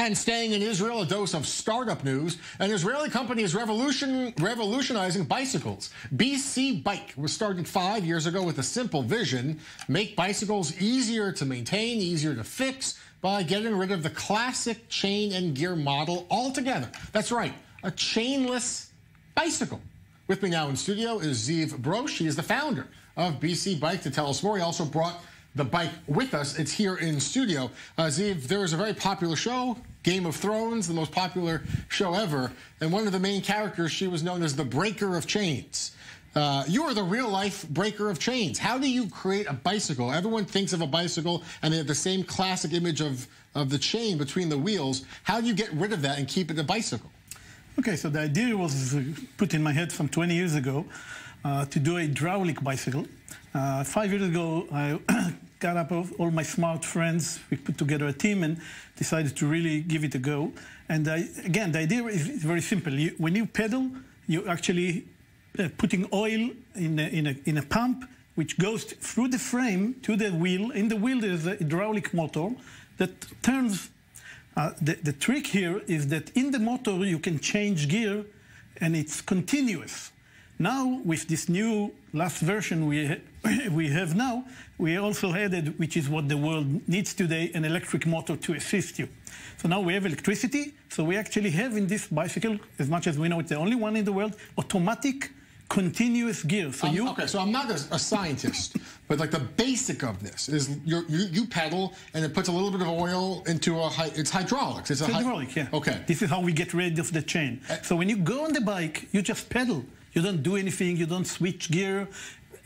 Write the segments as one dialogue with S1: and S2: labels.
S1: And staying in Israel, a dose of startup news. An Israeli company is revolutionizing bicycles. BC Bike was started 5 years ago with a simple vision: make bicycles easier to maintain, easier to fix, by getting rid of the classic chain and gear model altogether. That's right, a chainless bicycle. With me now in studio is Brosh. He is the founder of BC Bike. To tell us more, he also brought the bike with us. It's here in studio. Ziv, there is a very popular show, Game of Thrones, the most popular show ever, and one of the main characters, she was known as the breaker of chains. You are the real-life breaker of chains. How do you create a bicycle? Everyone thinks of a bicycle, and they have the same classic image of the chain between the wheels. How do you get rid of that and keep it a bicycle?
S2: Okay, so the idea was put in my head some 20 years ago to do a hydraulic bicycle. 5 years ago, I got up all my smart friends. We put together a team and decided to really give it a go. And again, the idea is very simple. When you pedal, you're actually putting oil in a pump, which goes through the frame to the wheel. In the wheel, there's a hydraulic motor that turns. The trick here is that in the motor, you can change gear, and it's continuous. Now, with this new last version we have now, we also added, which is what the world needs today, an electric motor to assist you. So now we have electricity. So we actually have in this bicycle, as much as we know, it's the only one in the world, automatic continuous gear. So
S1: okay, so I'm not a scientist, but like the basic of this is you pedal and it puts a little bit of oil into it's hydraulics.
S2: It's hydraulic, yeah. Okay. This is how we get rid of the chain. So when you go on the bike, you just pedal. You don't do anything. You don't switch gear,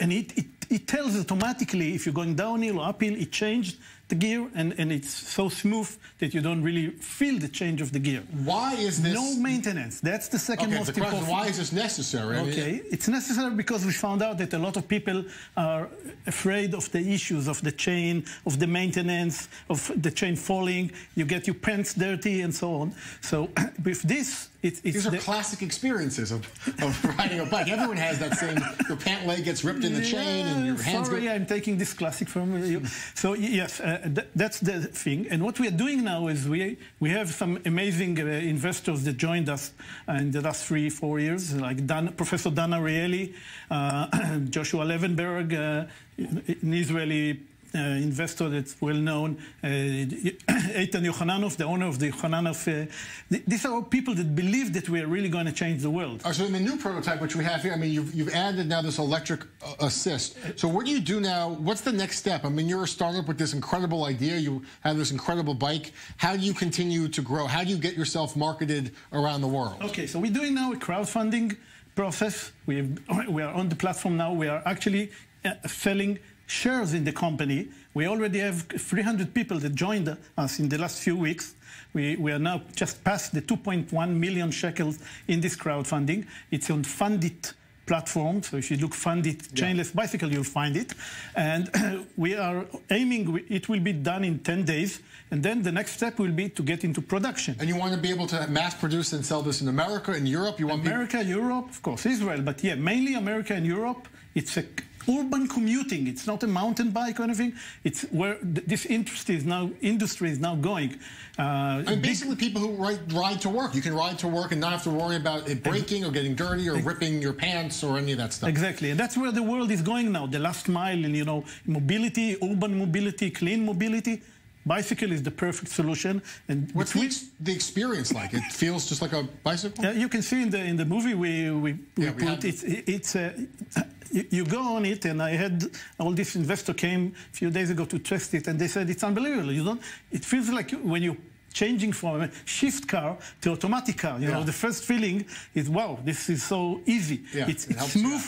S2: and it tells automatically if you're going downhill or uphill. It changed the gear, and it's so smooth that you don't really feel the change of the gear.
S1: Why is this?
S2: No maintenance. That's the second most important.
S1: Why is this necessary?
S2: Okay, it's necessary because we found out that a lot of people are afraid of the issues of the chain, of the maintenance, of the chain falling. You get your pants dirty and so on. So with this,
S1: these are classic experiences of riding a bike. Everyone has that same, your pant leg gets ripped in the chain and your hands
S2: Sorry, I'm taking this classic from you. So yes, that's the thing. And what we are doing now is we have some amazing investors that joined us in the last 3-4 years, like Professor Dan Ariely, Joshua Levenberg, an Israeli investor that's well known, Eitan Yochananov, the owner of the Yochananov. These are all people that believe that we are really going to change the world.
S1: So in the new prototype, which we have here, I mean, you've added now this electric assist. So what do you do now? What's the next step? I mean, you're a startup with this incredible idea. You have this incredible bike. How do you continue to grow? How do you get yourself marketed around the world?
S2: Okay, so we're doing now a crowdfunding process. We are on the platform now. We are actually selling shares in the company. We already have 300 people that joined us in the last few weeks. We are now just past the 2.1 million shekels in this crowdfunding. It's on Fundit platform. So if you look Fundit chainless bicycle, you'll find it. And we are aiming, it will be done in 10 days. And then the next step will be to get into production.
S1: And you want to be able to mass produce and sell this in America, in Europe? You want
S2: America, Europe, of course, Israel. But yeah, mainly America and Europe. It's a urban commuting. It's not a mountain bike or anything. It's where this industry is now going.
S1: And basically people who ride to work. You can ride to work and not have to worry about it breaking or getting dirty or ripping your pants or any of that stuff.
S2: Exactly. And that's where the world is going now. The last mile and, you know, mobility, urban mobility, clean mobility. Bicycle is the perfect solution. And
S1: what's the experience like? It feels just like a bicycle?
S2: You can see in the movie we put it's you go on it, and I had all this investor came a few days ago to test it, and they said it's unbelievable. It feels like when you're changing from a shift car to automatic car. You know, the first feeling is, wow, this is so easy. Yeah, it's smooth.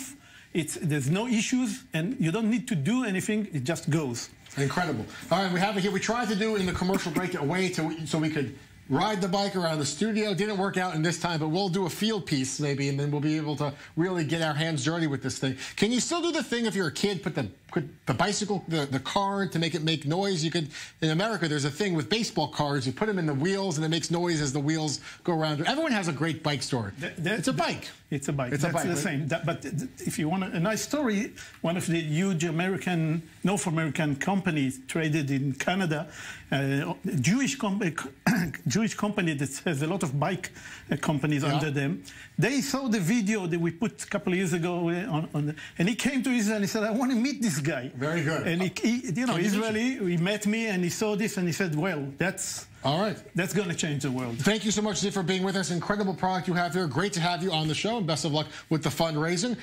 S2: There's no issues, and you don't need to do anything. It just goes.
S1: Incredible. All right, we have it here. We tried to do in the commercial break a way so we could ride the bike around the studio. Didn't work out in this time, but we'll do a field piece maybe, and then we'll be able to really get our hands dirty with this thing. Can you still do the thing if you're a kid, put the put the bicycle, the card to make it make noise. You could, in America, there's a thing with baseball cards. You put them in the wheels and it makes noise as the wheels go around. Everyone has a great bike story. It's a bike.
S2: It's a bike.
S1: It's
S2: That's
S1: a bike,
S2: the
S1: right?
S2: same. But if you want a nice story, one of the huge North American companies traded in Canada, Jewish company that has a lot of bike companies under them. They saw the video that we put a couple of years ago and he came to Israel and he said, I want to meet this guy.
S1: Very good.
S2: And Israeli, he met me and he saw this and he said, well, that's going to change the world.
S1: Thank you so much, Ziv, for being with us. Incredible product you have here. Great to have you on the show, and best of luck with the fundraising.